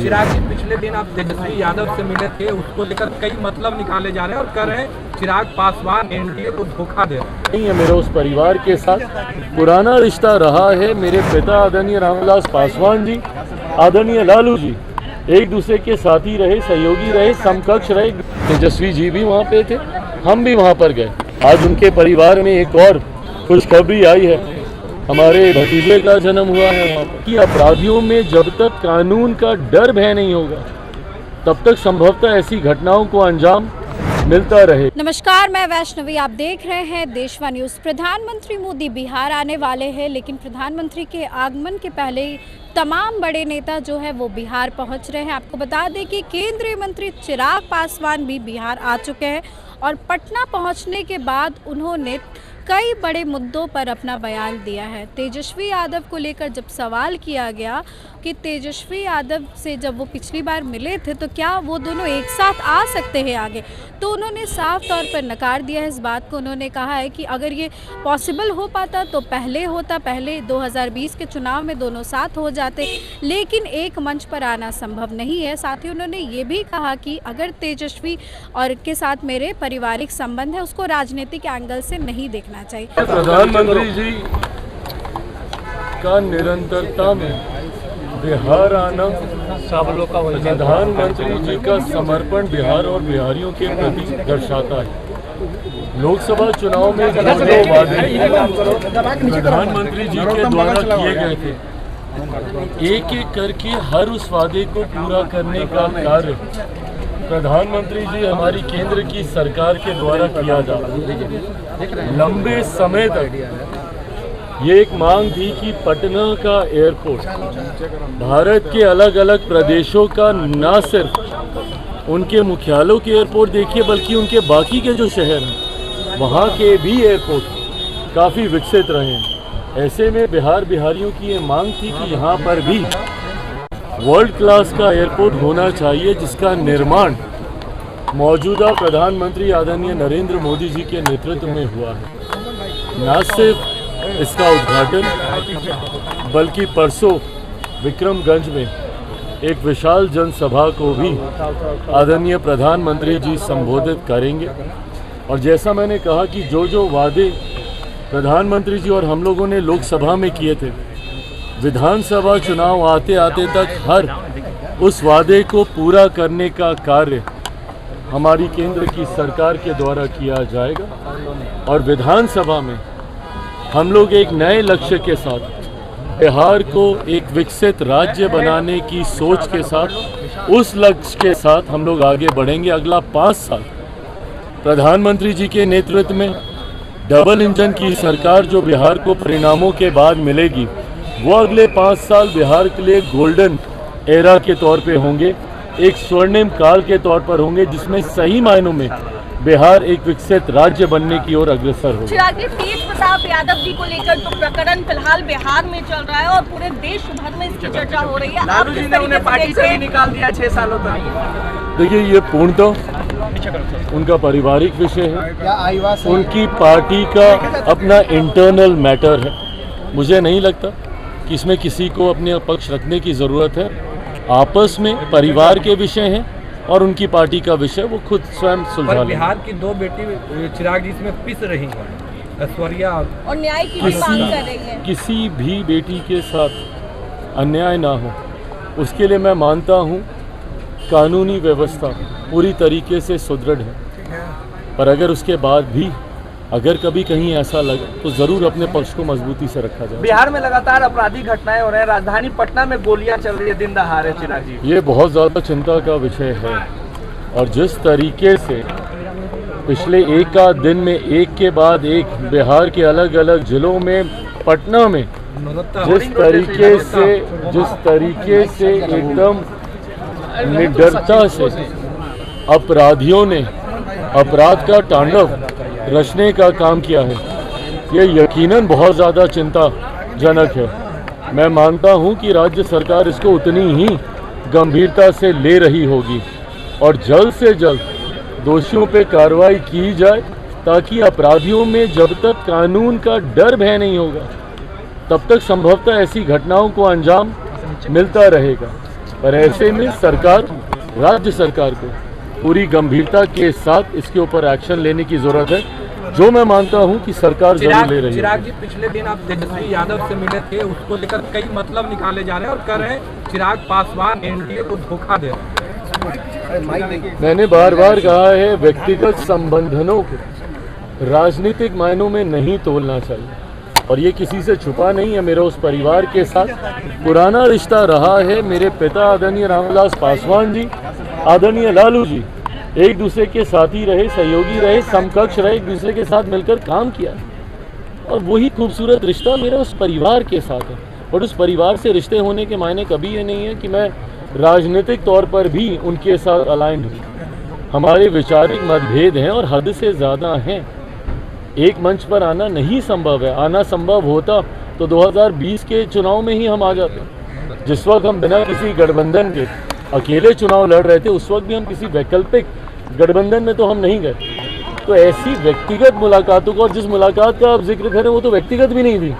चिराग जी, पिछले दिन आप तेजस्वी यादव से मिले थे, उसको लेकर कई मतलब निकाले जा रहे हैं और कह रहे हैं चिराग पासवान एनडीए को धोखा दे नहीं है। मेरा उस परिवार के साथ पुराना रिश्ता रहा है। मेरे पिता आदरणीय रामविलास पासवान जी, आदरणीय लालू जी एक दूसरे के साथी रहे, सहयोगी रहे, समकक्ष रहे। तेजस्वी जी भी वहाँ पे थे, हम भी वहाँ पर गए। आज उनके परिवार में एक और खुशखबरी आई है, हमारे भतीजे का जन्म हुआ है वहाँ पर। कि अपराधियों में जब तक कानून का डर भय नहीं होगा तब तक संभवतः ऐसी घटनाओं को अंजाम मिलता रहे। नमस्कार, मैं वैष्णवी, आप देख रहे हैं देशवा न्यूज़। प्रधानमंत्री मोदी बिहार आने वाले हैं, लेकिन प्रधानमंत्री के आगमन के पहले ही तमाम बड़े नेता जो है वो बिहार पहुंच रहे हैं। आपको बता दें कि केंद्रीय मंत्री चिराग पासवान भी बिहार आ चुके हैं और पटना पहुंचने के बाद उन्होंने कई बड़े मुद्दों पर अपना बयान दिया है। तेजस्वी यादव को लेकर जब सवाल किया गया कि तेजस्वी यादव से जब वो पिछली बार मिले थे तो क्या वो दोनों एक साथ आ सकते हैं आगे, तो उन्होंने साफ तौर पर नकार दिया है इस बात को। उन्होंने कहा है कि अगर ये पॉसिबल हो पाता तो पहले होता, पहले 2020 के चुनाव में दोनों साथ हो जाते, लेकिन एक मंच पर आना संभव नहीं है। साथ ही उन्होंने ये भी कहा कि अगर तेजस्वी और के साथ मेरे पारिवारिक संबंध है उसको राजनीतिक एंगल से नहीं देखना चाहिए। प्रधानमंत्री जी का निरंतरता में बिहार आना, प्रधानमंत्री जी का समर्पण बिहार और बिहारियों के प्रति दर्शाता है। लोकसभा चुनाव में जो वादे प्रधानमंत्री जी के द्वारा किए गए थे, एक एक करके हर उस वादे को पूरा करने का कार्य प्रधानमंत्री जी हमारी केंद्र की सरकार के द्वारा किया जा रहा है। लंबे समय तक ये एक मांग थी कि पटना का एयरपोर्ट भारत के अलग अलग प्रदेशों का न सिर्फ उनके मुख्यालयों के एयरपोर्ट देखिए बल्कि उनके बाकी के जो शहर हैं वहाँ के भी एयरपोर्ट काफ़ी विकसित रहे हैं। ऐसे में बिहारियों की ये मांग थी कि यहाँ पर भी वर्ल्ड क्लास का एयरपोर्ट होना चाहिए, जिसका निर्माण मौजूदा प्रधानमंत्री आदरणीय नरेंद्र मोदी जी के नेतृत्व में हुआ है। न सिर्फ इसका उद्घाटन बल्कि परसों विक्रमगंज में एक विशाल जनसभा को भी आदरणीय प्रधानमंत्री जी संबोधित करेंगे। और जैसा मैंने कहा कि जो वादे प्रधानमंत्री जी और हम लोगों ने लोकसभा में किए थे, विधानसभा चुनाव आते आते तक हर उस वादे को पूरा करने का कार्य हमारी केंद्र की सरकार के द्वारा किया जाएगा। और विधानसभा में हम लोग एक नए लक्ष्य के साथ बिहार को एक विकसित राज्य बनाने की सोच के साथ, उस लक्ष्य के साथ हम लोग आगे बढ़ेंगे। अगला 5 साल प्रधानमंत्री जी के नेतृत्व में डबल इंजन की सरकार जो बिहार को परिणामों के बाद मिलेगी, वो अगले 5 साल बिहार के लिए गोल्डन एरा के तौर पे होंगे, एक स्वर्णिम काल के तौर पर होंगे, जिसमें सही मायनों में बिहार एक विकसित राज्य बनने की ओर अग्रसर होगा। चिराग जी, तेज प्रताप यादव जी को लेकर तो प्रकरण फिलहाल बिहार में चल रहा है और पूरे देश भर में इसकी चर्चा हो रही है। लालू जी ने उन्हें पार्टी से भी निकाल दिया 6 सालों तक। देखिए, ये पूर्णतः उनका पारिवारिक विषय है, उनकी पार्टी का अपना इंटरनल मैटर है। मुझे नहीं लगता कि इसमें किसी को अपने पक्ष रखने की ज़रूरत है। आपस में परिवार के विषय हैं और उनकी पार्टी का विषय वो खुद स्वयं सुलझा लेंगे। बिहार की 2 बेटी चिराग जी इसमें पिस रही हैं, ऐश्वर्या और न्याय की भी मांग कर रही है। किसी भी बेटी के साथ अन्याय ना हो, उसके लिए मैं मानता हूँ कानूनी व्यवस्था पूरी तरीके से सुदृढ़ है। पर अगर उसके बाद भी अगर कभी कहीं ऐसा लगे तो जरूर अपने पक्ष को मजबूती से रखा जाए। बिहार में लगातार आपराधिक घटनाएं हो रहे हैं, राजधानी पटना में गोलियां चल रही है दिन दहाड़े। चिराग जी, ये बहुत ज़्यादा चिंता का विषय है। और जिस तरीके से पिछले एक आध दिन में एक के बाद एक बिहार के अलग अलग जिलों में, पटना में जिस तरीके से एकदम निडरता से अपराधियों ने अपराध का तांडव रचने का काम किया है, ये यकीनन बहुत ज़्यादा चिंताजनक है। मैं मानता हूं कि राज्य सरकार इसको उतनी ही गंभीरता से ले रही होगी और जल्द से जल्द दोषियों पे कार्रवाई की जाए, ताकि अपराधियों में जब तक कानून का डर भय नहीं होगा तब तक संभवतः ऐसी घटनाओं को अंजाम मिलता रहेगा। पर ऐसे में सरकार, राज्य सरकार को पूरी गंभीरता के साथ इसके ऊपर एक्शन लेने की जरूरत है, जो मैं मानता हूं कि सरकार जरूर ले रही है। चिराग जी, पिछले दिन आप तेजस्वी यादव से मिले थे, उसको लेकर कई मतलब निकाले जा रहे हैं और कह रहे हैं चिराग पासवान एनडीए को धोखा दे रहे हैं। मैंने बार बार कहा है, व्यक्तिगत संबंधों को राजनीतिक मायनों में नहीं तोलना चाहिए, और ये किसी से छुपा नहीं है। मेरा उस परिवार के साथ पुराना रिश्ता रहा है। मेरे पिता आदरणीय रामविलास पासवान जी, आदरणीय लालू जी एक दूसरे के साथी रहे, सहयोगी रहे, समकक्ष रहे, एक दूसरे के साथ मिलकर काम किया, और वही खूबसूरत रिश्ता मेरा उस परिवार के साथ है। और उस परिवार से रिश्ते होने के मायने कभी ये नहीं है कि मैं राजनीतिक तौर पर भी उनके साथ अलाइंड हूँ। हमारे वैचारिक मतभेद हैं और हद से ज़्यादा हैं। एक मंच पर आना नहीं संभव है। आना संभव होता तो 2020 के चुनाव में ही हम आ जाते। जिस वक्त हम बिना किसी गठबंधन के अकेले चुनाव लड़ रहे थे, उस वक्त भी हम किसी वैकल्पिक गठबंधन में तो हम नहीं गए। तो ऐसी व्यक्तिगत मुलाकातों को, और जिस मुलाकात का आप जिक्र करें वो तो व्यक्तिगत भी नहीं थी,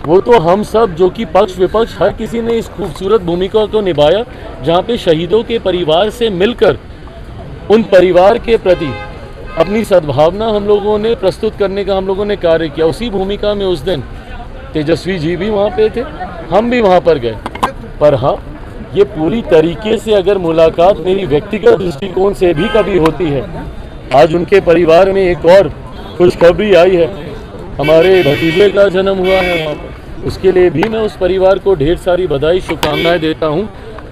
वो तो हम सब जो कि पक्ष विपक्ष हर किसी ने इस खूबसूरत भूमिका को निभाया, जहाँ पे शहीदों के परिवार से मिलकर उन परिवार के प्रति अपनी सद्भावना हम लोगों ने प्रस्तुत करने का हम लोगों ने कार्य किया। उसी भूमिका में उस दिन तेजस्वी जी भी वहाँ पे थे, हम भी वहाँ पर गए। पर हाँ, ये पूरी तरीके से अगर मुलाकात मेरी व्यक्तिगत दृष्टिकोण से भी कभी होती है, आज उनके परिवार में एक और खुशखबरी आई है, हमारे भतीजे का जन्म हुआ है वहाँ पर, उसके लिए भी मैं उस परिवार को ढेर सारी बधाई, शुभकामनाएं देता हूँ।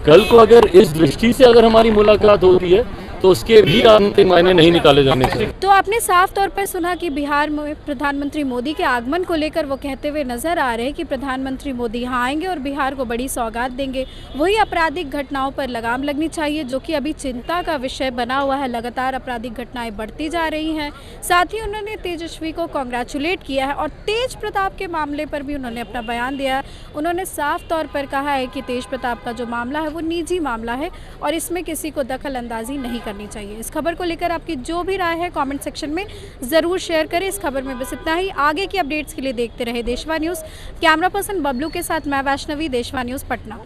कल को अगर इस दृष्टि से अगर हमारी मुलाकात होती है तो उसके भी राजनीतिक मायने नहीं निकाले जाने चाहिए। तो आपने साफ तौर पर सुना कि बिहार में प्रधानमंत्री मोदी के आगमन को लेकर वो कहते हुए नजर आ रहे हैं कि प्रधानमंत्री मोदी यहाँ आएंगे और बिहार को बड़ी सौगात देंगे। वही आपराधिक घटनाओं पर लगाम लगनी चाहिए, जो कि अभी चिंता का विषय बना हुआ है। लगातार आपराधिक घटनाएं बढ़ती जा रही हैं। साथ ही उन्होंने तेजस्वी को कॉन्ग्रेचुलेट किया है और तेज प्रताप के मामले पर भी उन्होंने अपना बयान दिया है। उन्होंने साफ तौर पर कहा है कि तेज प्रताप का जो मामला है वो निजी मामला है और इसमें किसी को दखल अंदाजी नहीं करनी चाहिए। इस खबर को लेकर आपकी जो भी राय है कमेंट सेक्शन में जरूर शेयर करें। इस खबर में बस इतना ही। आगे की अपडेट्स के लिए देखते रहे देशवा न्यूज़। कैमरा पर्सन बबलू के साथ मैं वैष्णवी, देशवा न्यूज़ पटना।